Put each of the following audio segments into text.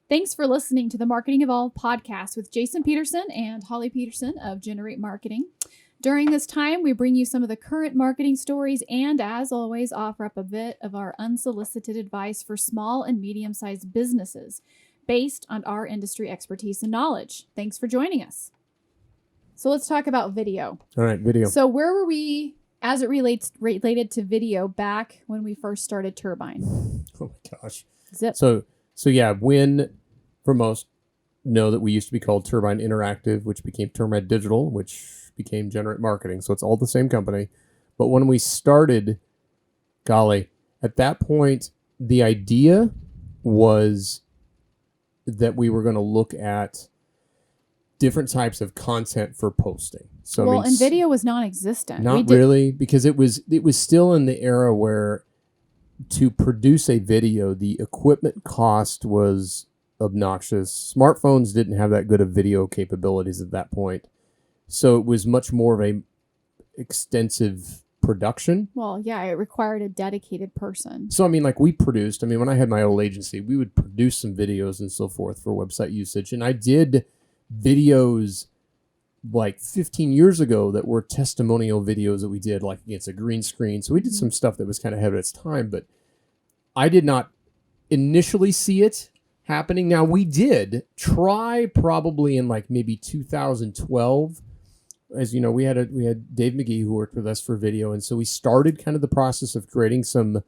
Thanks for listening to the Marketing Evolved podcast with Jason Peterson and Holly Peterson of Generate Marketing. During this time, we bring you some of the current marketing stories and, as always, offer up a bit of our unsolicited advice for small and medium-sized businesses based on our industry expertise and knowledge. Thanks for joining us. So let's talk about video. All right, video. So where were we as it related to video back when we first started Turbine? Oh my gosh. Zip. So yeah, when for most know that we used to be called Turbine Interactive, which became Turbine Digital, which became Generate Marketing. So it's all the same company. But when we started, golly, at that point, the idea was that we were going to look at different types of content for posting. So well, and video was non-existent. Not really, because it was still in the era where to produce a video, the equipment cost was obnoxious. Smartphones didn't have that good of video capabilities at that point. So it was much more of a extensive production. Well, yeah, it required a dedicated person. So, I mean, like when I had my old agency, we would produce some videos and so forth for website usage. And I did videos like 15 years ago that were testimonial videos that we did like against a green screen. So we did some stuff that was kind of ahead of its time, but I did not initially see it happening. Now we did try probably in like maybe 2012. As you know, we had Dave McGee who worked with us for video. And so we started kind of the process of creating some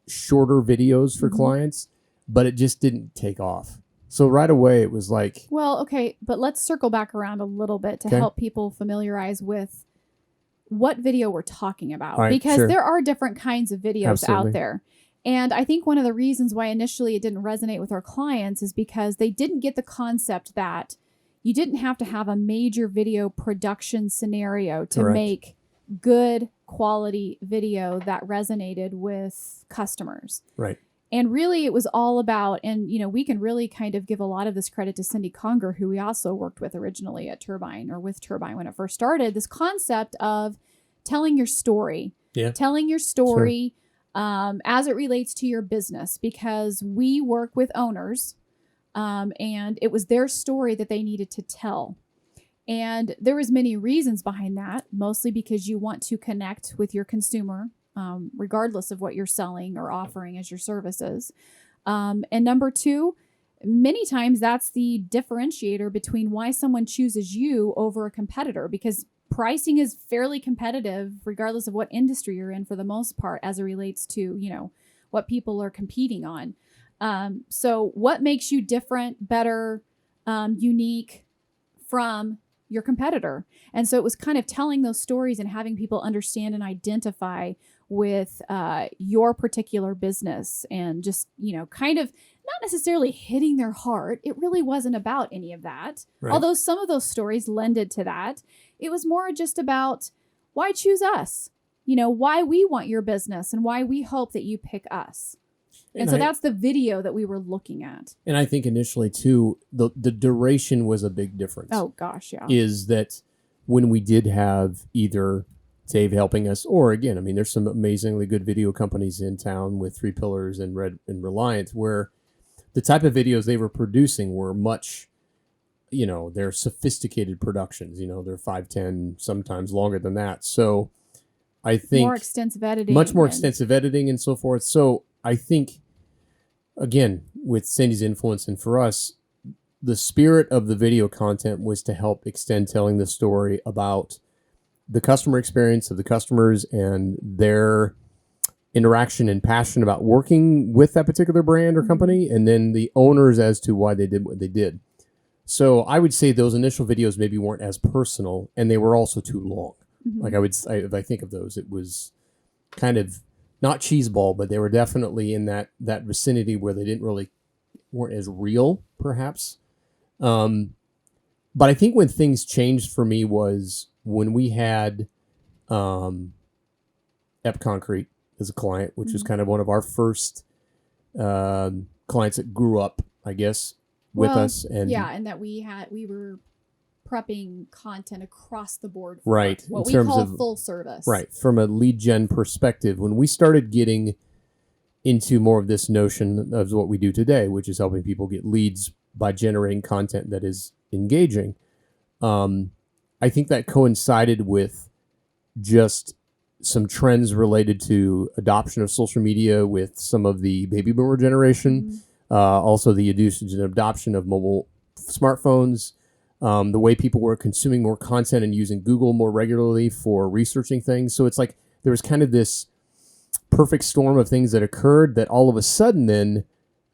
shorter videos for clients, but it just didn't take off. So right away it was like... Well, okay, but let's circle back around a little bit to help people familiarize with what video we're talking about. Right, because sure. there are different kinds of videos out there. And I think one of the reasons why initially it didn't resonate with our clients is because they didn't get the concept that you didn't have to have a major video production scenario to make good quality video that resonated with customers. Right. And really, it was all about, and, you know, we can really kind of give a lot of this credit to Cindy Conger, who we also worked with originally at Turbine or with Turbine when it first started, this concept of telling your story. Yeah. Telling your story as it relates to your business, because we work with owners and it was their story that they needed to tell. And there was many reasons behind that, mostly because you want to connect with your consumer, regardless of what you're selling or offering as your services. And number two, many times that's the differentiator between why someone chooses you over a competitor, because pricing is fairly competitive regardless of what industry you're in for the most part, as it relates to, you know, what people are competing on. So what makes you different, better, unique from your competitor? And so it was kind of telling those stories and having people understand and identify with your particular business, and just, you know, kind of not necessarily hitting their heart. It really wasn't about any of that. Right. Although some of those stories lended to that. It was more just about why choose us, you know, why we want your business and why we hope that you pick us. And so that's the video that we were looking at. And I think initially too, the duration was a big difference. Oh gosh, yeah. Is that when we did have either Dave helping us, or again, I mean, there's some amazingly good video companies in town with Three Pillars and Red and Reliant, where the type of videos they were producing were much, you know, they're sophisticated productions, you know, they're 5, 10, sometimes longer than that. So I think more extensive editing, much more extensive editing and so forth. So I think, again, with Cindy's influence and for us, the spirit of the video content was to help extend telling the story about the customer experience of the customers and their interaction and passion about working with that particular brand or company, and then the owners as to why they did what they did. So I would say those initial videos maybe weren't as personal, and they were also too long. Like if I think of those, it was kind of not cheeseball, but they were definitely in that vicinity where they weren't as real, perhaps. But I think when things changed for me was when we had Ep Concrete as a client, which was kind of one of our first clients that grew up, I guess, with us. And and that we were prepping content across the board for right, what we call full service. Right. From a lead gen perspective, when we started getting into more of this notion of what we do today, which is helping people get leads by generating content that is engaging. I think that coincided with just some trends related to adoption of social media with some of the baby boomer generation, also the usage and adoption of mobile smartphones, the way people were consuming more content and using Google more regularly for researching things. So it's like there was kind of this perfect storm of things that occurred that all of a sudden then,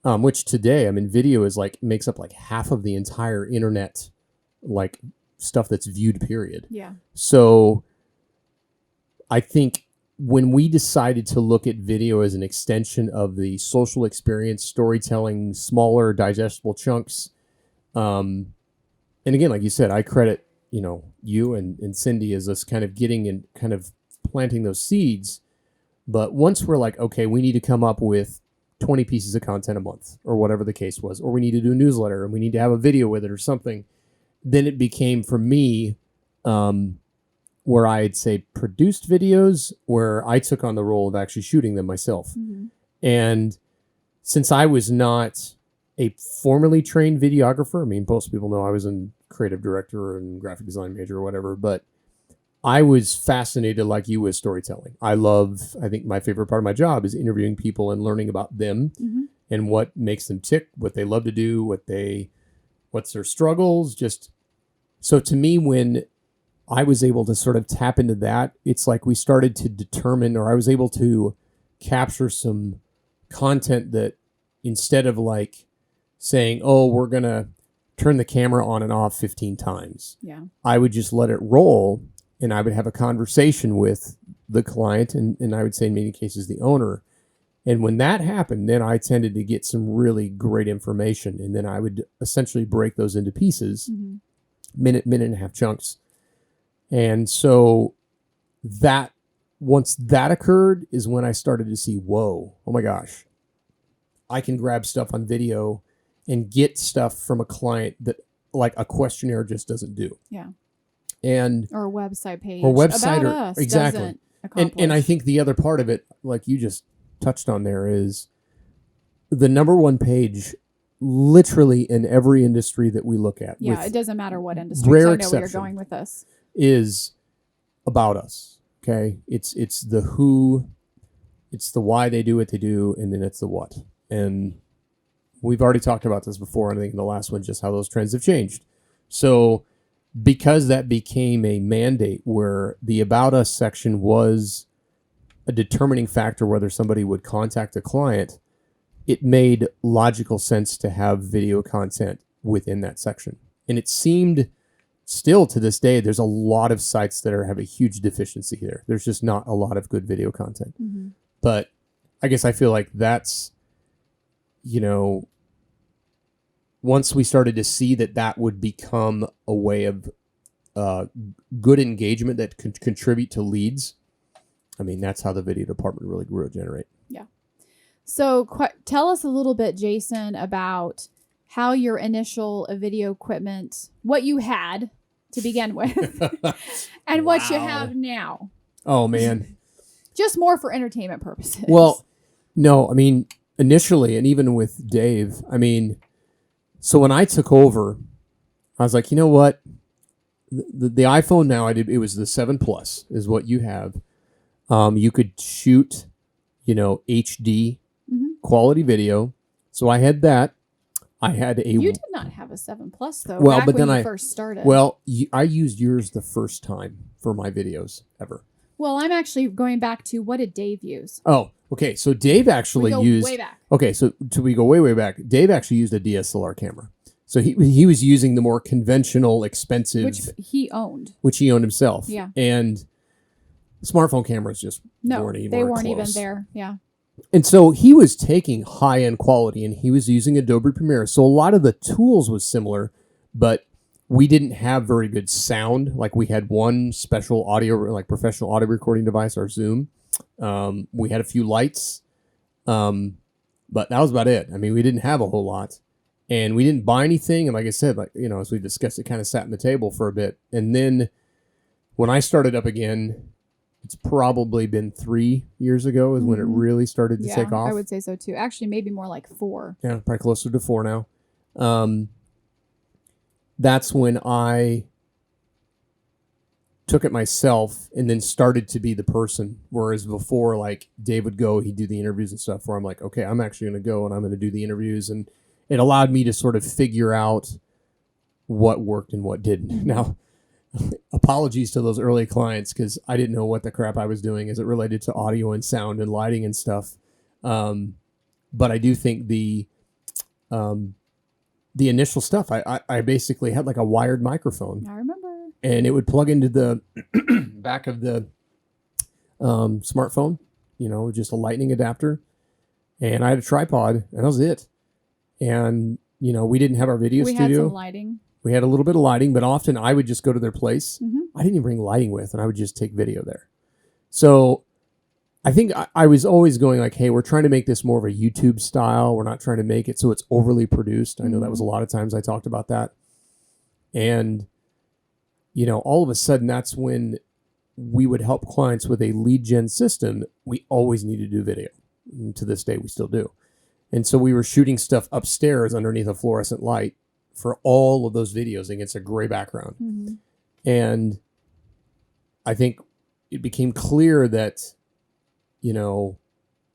which today, I mean, video is like makes up like half of the entire internet, like stuff that's viewed, period. Yeah. So I think when we decided to look at video as an extension of the social experience, storytelling, smaller digestible chunks, and again, like you said, I credit, you and Cindy as us kind of getting and kind of planting those seeds. But once we're like, okay, we need to come up with 20 pieces of content a month or whatever the case was, or we need to do a newsletter and we need to have a video with it or something, then it became for me where I'd say produced videos where I took on the role of actually shooting them myself. And since I was not a formally trained videographer, I mean, most people know I was a creative director and graphic design major or whatever, but I was fascinated like you with storytelling. I think my favorite part of my job is interviewing people and learning about them and what makes them tick, what they love to do, what's their struggles. Just so to me, when I was able to sort of tap into that, it's like we started to determine, or I was able to capture some content that instead of like saying, oh, we're going to turn the camera on and off 15 times. Yeah. I would just let it roll. And I would have a conversation with the client and I would say in many cases the owner. And when that happened, then I tended to get some really great information. And then I would essentially break those into pieces, minute and a half chunks. And so that once that occurred is when I started to see, whoa, oh my gosh, I can grab stuff on video and get stuff from a client that like a questionnaire just doesn't do. Yeah. Or a website page about us exactly. And I think the other part of it, like you just touched on there, is the number one page literally in every industry that we look at. Yeah, it doesn't matter what industry. Rare I know exception where you're going with this. Is about us. Okay. It's the who, it's the why they do what they do, and then it's the what. And we've already talked about this before, and I think in the last one, just how those trends have changed. So because that became a mandate where the About Us section was a determining factor whether somebody would contact a client, it made logical sense to have video content within that section. And it seemed still to this day, there's a lot of sites that have a huge deficiency here. There's just not a lot of good video content. But I guess I feel like that's, once we started to see that would become a way of good engagement that could contribute to leads, I mean, that's how the video department really grew at Generate. Yeah. So tell us a little bit, Jason, about how your initial video equipment, what you had to begin with, and what you have now. Oh, man. Just more for entertainment purposes. Well, no, I mean, initially, and even with Dave, I mean, so when I took over, I was like, you know what? The iPhone now, it was the 7 Plus is what you have. You could shoot, HD quality video. So I had that. I had a. You did not have a 7 Plus though. Well, back but when then you first started. Well, I used yours the first time for my videos ever. Well, I'm actually going back to what did Dave use? Oh, okay. So Dave actually used. Way back. Okay, so we go way back. Dave actually used a DSLR camera. So he was using the more conventional, expensive, which he owned himself. Yeah. And smartphone cameras just weren't even close. there. Yeah. And so he was taking high-end quality, and he was using Adobe Premiere. So a lot of the tools was similar, but we didn't have very good sound. Like we had one special audio, like professional audio recording device, our Zoom. We had a few lights, but that was about it. I mean, we didn't have a whole lot. And we didn't buy anything. And like I said, as we discussed, it kind of sat on the table for a bit. And then when I started up again, it's probably been 3 years ago is when it Mhm. really started to Yeah, take off. I would say so too. Actually, maybe more like 4. Yeah, probably closer to 4 now. That's when I took it myself and then started to be the person. Whereas before, like Dave would go, he'd do the interviews and stuff where I'm like, okay, I'm actually going to go and I'm going to do the interviews. And it allowed me to sort of figure out what worked and what didn't. Mhm. Now, apologies to those early clients because I didn't know what the crap I was doing as it related to audio and sound and lighting and stuff. But I do think the initial stuff, I basically had like a wired microphone, I remember. and it would plug into the back of the smartphone, just a lightning adapter. And I had a tripod, and that was it. And, we didn't have our video We studio. had some lighting. We had a little bit of lighting, but often I would just go to their place. Mhm. I didn't even bring lighting with, and I would just take video there. So I think I was always going like, hey, we're trying to make this more of a YouTube style. We're not trying to make it so it's overly produced. I know that was a lot of times I talked about that. And, all of a sudden, that's when we would help clients with a lead gen system. We always needed to do video. And to this day, we still do. And so we were shooting stuff upstairs underneath a fluorescent light for all of those videos against a gray background. Mhm. And I think it became clear that,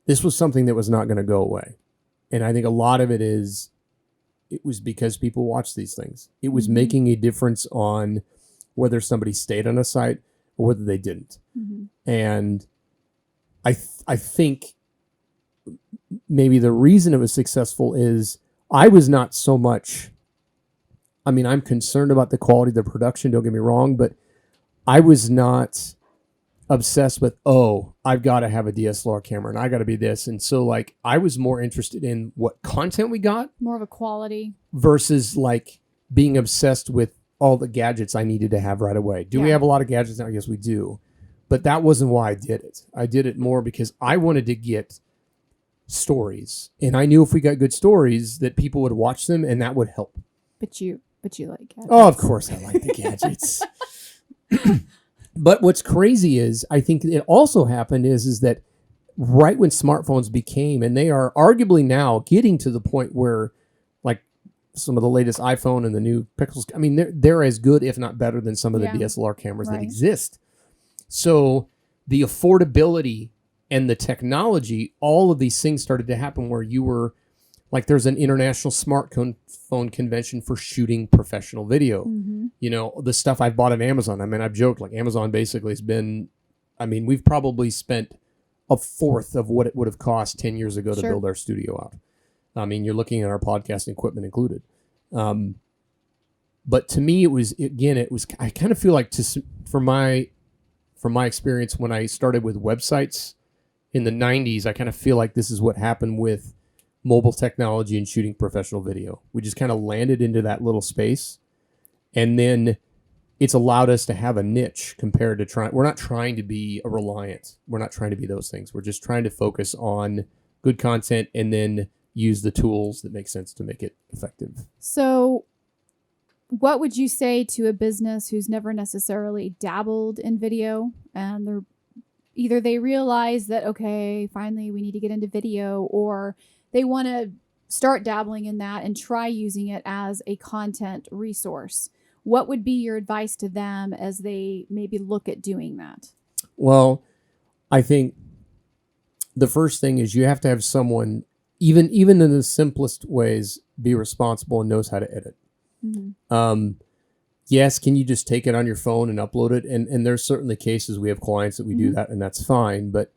this was something that was not going to go away. And I think a lot of it was because people watched these things. It was Mhm. making a difference on whether somebody stayed on a site or whether they didn't. Mhm. And I think maybe the reason it was successful is I was not so much, I'm concerned about the quality of the production, don't get me wrong, but I was not obsessed with, I've got to have a DSLR camera and I got to be this. And so like, I was more interested in what content we got More of a quality. versus like being obsessed with all the gadgets I needed to have right away. Do we Yeah. have a lot of gadgets now? Yes, we do. But that wasn't why I did it. I did it more because I wanted to get stories. And I knew if we got good stories that people would watch them and that would help. But you like gadgets. Oh, of course I like the gadgets. But what's crazy is I think it also happened is that right when smartphones became, and they are arguably now getting to the point where like some of the latest iPhone and the new Pixels, they're as good, if not better than some of the Yeah. DSLR cameras that Right. exist. So the affordability and the technology, all of these things started to happen where you were like, there's an international smartphone convention for shooting professional video. Mhm. The stuff I've bought at Amazon. I've joked like Amazon basically has been, we've probably spent a fourth of what it would have cost 10 years ago to Sure. build our studio out. You're looking at our podcasting equipment included. But to me, I kind of feel like from my experience when I started with websites in the 90s, I kind of feel like this is what happened with mobile technology and shooting professional video. We just kind of landed into that little space, and then it's allowed us to have a niche compared to we're not trying to be a Reliant. We're not trying to be those things. We're just trying to focus on good content and then use the tools that make sense to make it effective. So what would you say to a business who's never necessarily dabbled in video and they realize that, okay, finally we need to get into video, or they want to start dabbling in that and try using it as a content resource? What would be your advice to them as they maybe look at doing that? Well, I think the first thing is you have to have someone, even in the simplest ways, be responsible and knows how to edit. Mm-hmm. Yes, can you just take it on your phone and upload it? And there's certainly cases we have clients that we do that, and that's fine. But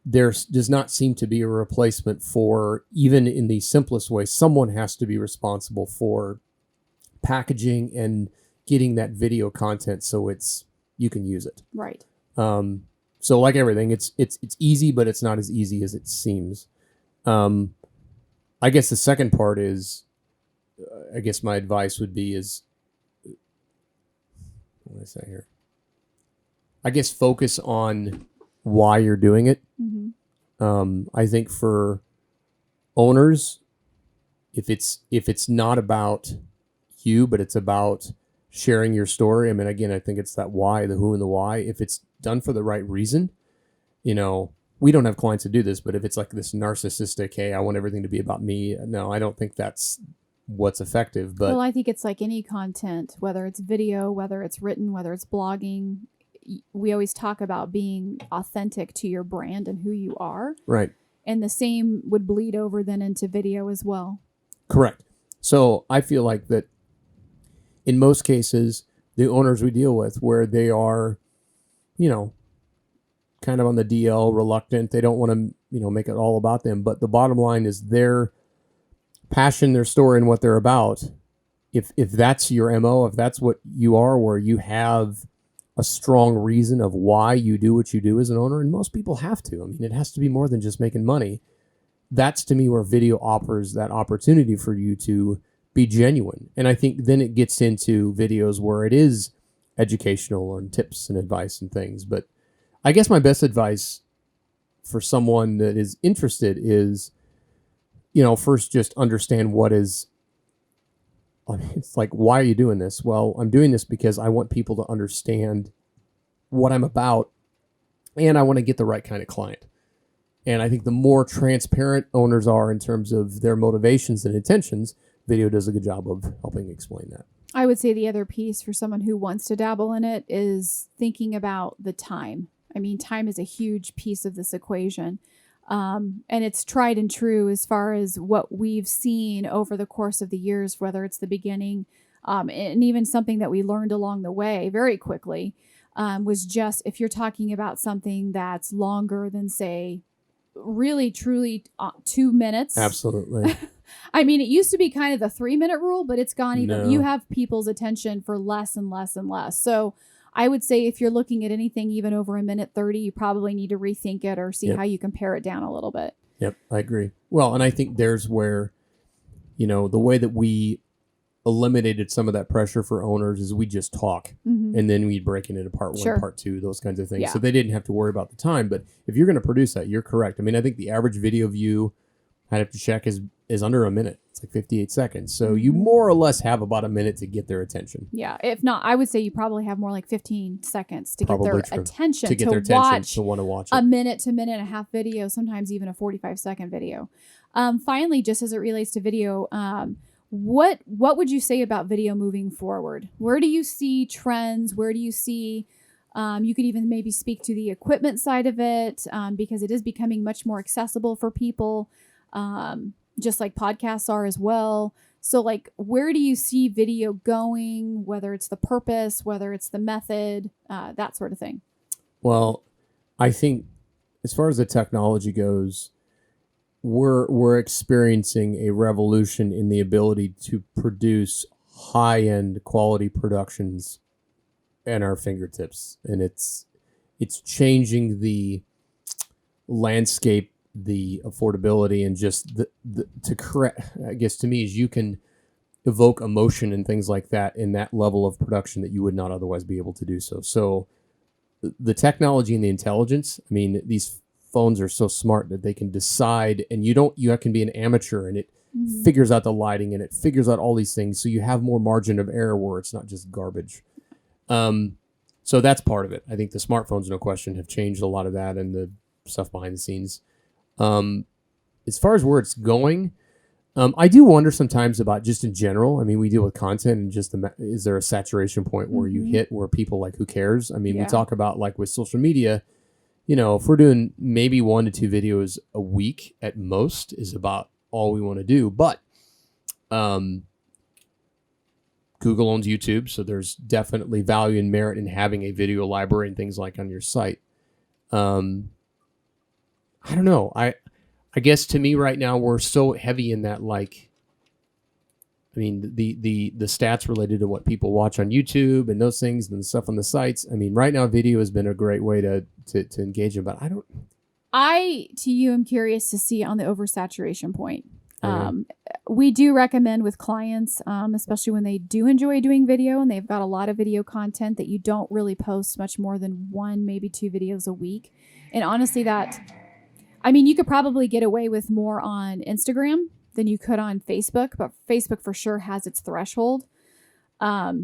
there does not seem to be a replacement for, even in the simplest way, someone has to be responsible for packaging and getting that video content so you can use it. Right. So like everything, it's easy, but it's not as easy as it seems. I guess the second part is, I guess my advice would be what do I say here? I guess focus on why you're doing it. Mm-hmm. I think for owners, if it's not about you, but it's about sharing your story. Again, I think it's that why, the who and the why. If it's done for the right reason, we don't have clients to do this, but if it's like this narcissistic, hey, I want everything to be about me. No, I don't think that's what's effective. But well, I think it's like any content, whether it's video, whether it's written, whether it's blogging. We always talk about being authentic to your brand and who you are. right. And the same would bleed over then into video as well. Correct. So I feel like that in most cases, the owners we deal with where they are, kind of on the DL, reluctant, they don't want to, make it all about them. But the bottom line is their passion, their story, and what they're about. If that's your MO, if that's what you are, where you have a strong reason of why you do what you do as an owner, and most people have to. I mean, it has to be more than just making money. That's to me where video offers that opportunity for you to be genuine. And I think then it gets into videos where it is educational and tips and advice and things. But I guess my best advice for someone that is interested is, first just understand what is, it's like, why are you doing this? Well, I'm doing this because I want people to understand what I'm about, and I want to get the right kind of client. And I think the more transparent owners are in terms of their motivations and intentions, video does a good job of helping explain that. I would say the other piece for someone who wants to dabble in it is thinking about the time. I mean, time is a huge piece of this equation. And it's tried and true as far as what we've seen over the course of the years, whether it's the beginning and even something that we learned along the way very quickly was just if you're talking about something that's longer than, say, really, truly 2 minutes. Absolutely. I mean, it used to be kind of the 3-minute rule, but it's gone even. No. You have people's attention for less and less and less. So I would say if you're looking at anything even over 1:30, you probably need to rethink it or see Yep. how you can pare it down a little bit. Yep, I agree. Well, and I think there's where, the way that we eliminated some of that pressure for owners is we just talk, and then we'd break it into part 1, Sure. part 2, those kinds of things. Yeah. So they didn't have to worry about the time. But if you're going to produce that, you're correct. I mean, I think the average video view, I'd have to check, is under a minute. It's like 58 seconds. So you more or less have about a minute to get their attention. Yeah. If not, I would say you probably have more like 15 seconds to Probably get their true. attention To get their attention, watch to want to watch a it. minute to minute and a half video, sometimes even a 45-second video. Finally, just as it relates to video, what would you say about video moving forward? Where do you see trends? Where do you see, you could even maybe speak to the equipment side of it because it is becoming much more accessible for people, just like podcasts are as well. So like, where do you see video going, whether it's the purpose, whether it's the method, that sort of thing? Well, I think as far as the technology goes, we're experiencing a revolution in the ability to produce high-end quality productions at our fingertips, and it's changing the landscape, the affordability, and just the to correct. I guess to me is you can evoke emotion and things like that in that level of production that you would not otherwise be able to do so. So the technology and the intelligence. I mean, these phones are so smart that they can decide, and you can be an amateur, and it figures out the lighting, and it figures out all these things. So you have more margin of error where it's not just garbage. So that's part of it. I think the smartphones, no question, have changed a lot of that and the stuff behind the scenes. As far as where it's going, I do wonder sometimes about just in general. I mean, we deal with content and just is there a saturation point where you hit where people like, who cares? I mean, we talk about like with social media, if we're doing maybe 1 to 2 videos a week at most is about all we want to do. But Google owns YouTube, so there's definitely value and merit in having a video library and things like on your site. I don't know. I guess to me right now we're so heavy in that, like, I mean, the stats related to what people watch on YouTube and those things and the stuff on the sites. I mean, right now video has been a great way to engage them, but to you, I'm curious to see on the oversaturation point. We do recommend with clients, especially when they do enjoy doing video and they've got a lot of video content, that you don't really post much more than 1, maybe 2 videos a week. And honestly, you could probably get away with more on Instagram than you could on Facebook, but Facebook for sure has its threshold.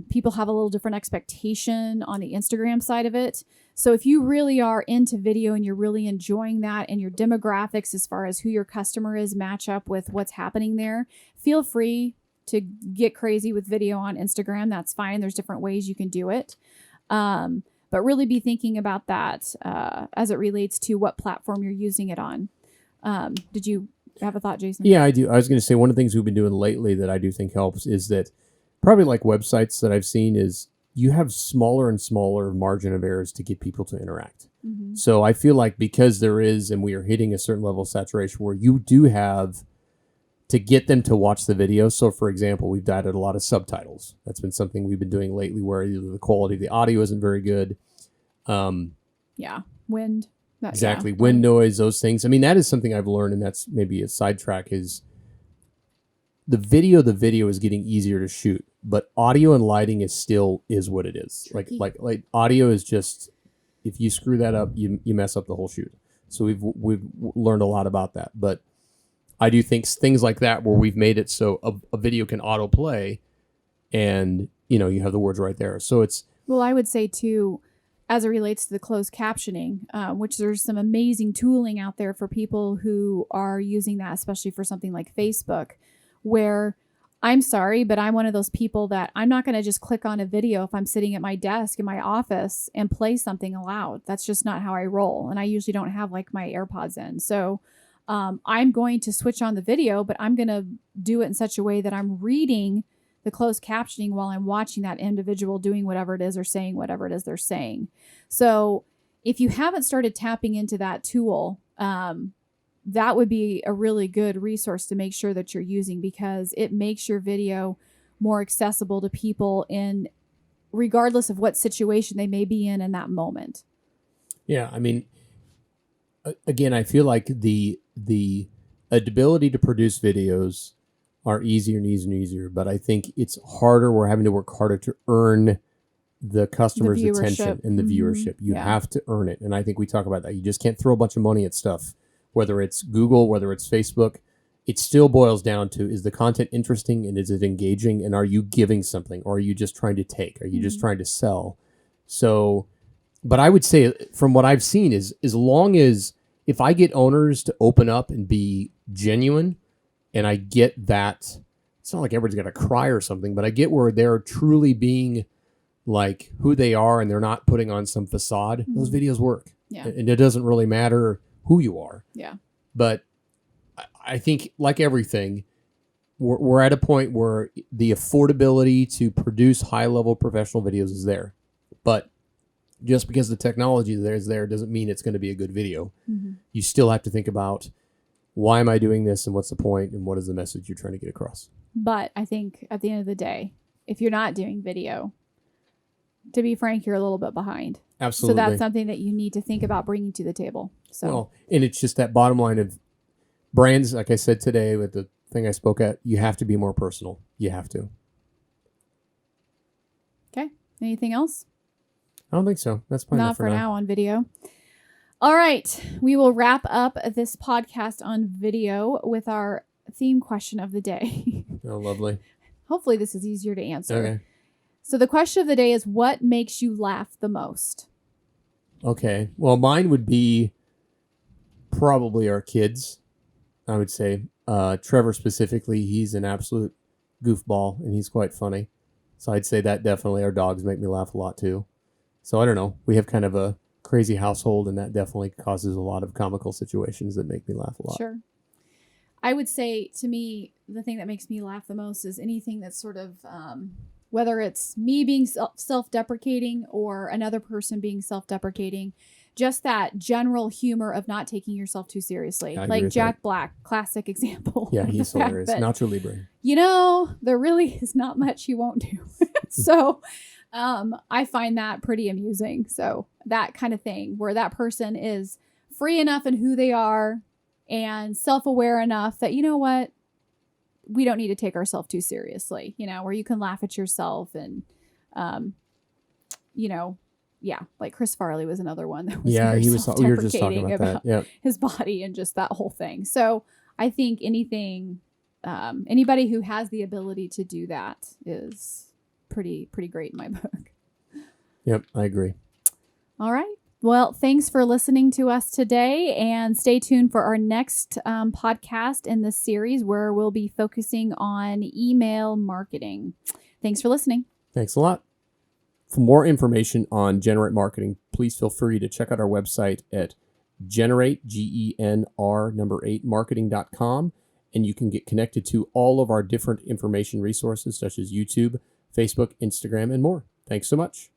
People have a little different expectation on the Instagram side of it. So if you really are into video and you're really enjoying that, and your demographics as far as who your customer is match up with what's happening there, feel free to get crazy with video on Instagram. That's fine. There's different ways you can do it. But really be thinking about that as it relates to what platform you're using it on. Did you have a thought, Jason? Yeah, I do. I was going to say one of the things we've been doing lately that I do think helps is that probably like websites that I've seen is you have smaller and smaller margin of errors to get people to interact. Mm-hmm. So I feel like because there is, and we are hitting a certain level of saturation where you do have to get them to watch the video. So for example, we've added a lot of subtitles. That's been something we've been doing lately where either the quality of the audio isn't very good. Yeah. Wind. Exactly. Yeah. Wind noise, those things. I mean, that is something I've learned, and that's maybe a sidetrack is the video is getting easier to shoot, but audio and lighting is still is what it is. Tricky. Like audio is just, if you screw that up, you mess up the whole shoot. So we've learned a lot about that. But I do think things like that where we've made it so a video can autoplay and, you have the words right there. So it's... Well, I would say too, as it relates to the closed captioning, which there's some amazing tooling out there for people who are using that, especially for something like Facebook, where I'm sorry, but I'm one of those people that I'm not going to just click on a video if I'm sitting at my desk in my office and play something aloud. That's just not how I roll. And I usually don't have like my AirPods in. So I'm going to switch on the video, but I'm going to do it in such a way that I'm reading the closed captioning while I'm watching that individual doing whatever it is or saying whatever it is they're saying. So if you haven't started tapping into that tool, that would be a really good resource to make sure that you're using, because it makes your video more accessible to people in regardless of what situation they may be in that moment. Yeah, I mean, again, I feel like the ability to produce videos are easier and easier and easier, but I think it's harder. We're having to work harder to earn the customer's attention and the viewership. You have to earn it. And I think we talk about that. You just can't throw a bunch of money at stuff, whether it's Google, whether it's Facebook. It still boils down to, is the content interesting and is it engaging? And are you giving something, or are you just trying to take? Are you just trying to sell? So, but I would say from what I've seen is, as long as if I get owners to open up and be genuine, and I get that, it's not like everybody's got to cry or something, but I get where they're truly being like who they are and they're not putting on some facade. Those videos work. Yeah. And it doesn't really matter who you are. Yeah. But I think, like everything, we're at a point where the affordability to produce high-level professional videos is there. But just because the technology is there doesn't mean it's going to be a good video. Mm-hmm. You still have to think about, why am I doing this, and what's the point, and what is the message you're trying to get across? But I think at the end of the day, if you're not doing video, to be frank, you're a little bit behind. Absolutely. So that's something that you need to think about bringing to the table. So, well, and it's just that bottom line of brands, like I said today with the thing I spoke at, you have to be more personal. You have to. Okay. Anything else? I don't think so. That's probably Not for now on video. All right. We will wrap up this podcast on video with our theme question of the day. Oh, lovely. Hopefully this is easier to answer. Okay. So the question of the day is, what makes you laugh the most? Okay. Well, mine would be probably our kids, I would say. Trevor specifically, he's an absolute goofball, and he's quite funny. So I'd say that definitely. Our dogs make me laugh a lot, too. So I don't know. We have kind of a crazy household, and that definitely causes a lot of comical situations that make me laugh a lot. Sure. I would say, to me, the thing that makes me laugh the most is anything that's sort of, whether it's me being self-deprecating or another person being self-deprecating, just that general humor of not taking yourself too seriously. Like Jack Black, classic example. Yeah, he's hilarious. Nacho Libre. There really is not much he won't do. So I find that pretty amusing. So that kind of thing where that person is free enough in who they are and self-aware enough that, you know what, we don't need to take ourselves too seriously, where you can laugh at yourself and, like Chris Farley was another one that was we were just talking about that. Yep. His body and just that whole thing. So I think anybody who has the ability to do that is pretty great in my book. Yep, I agree. All right. Well, thanks for listening to us today, and stay tuned for our next podcast in this series where we'll be focusing on email marketing. Thanks for listening. Thanks a lot. For more information on Generate Marketing, please feel free to check out our website at generate, GENR 8marketing.com, and you can get connected to all of our different information resources such as YouTube, Facebook, Instagram, and more. Thanks so much.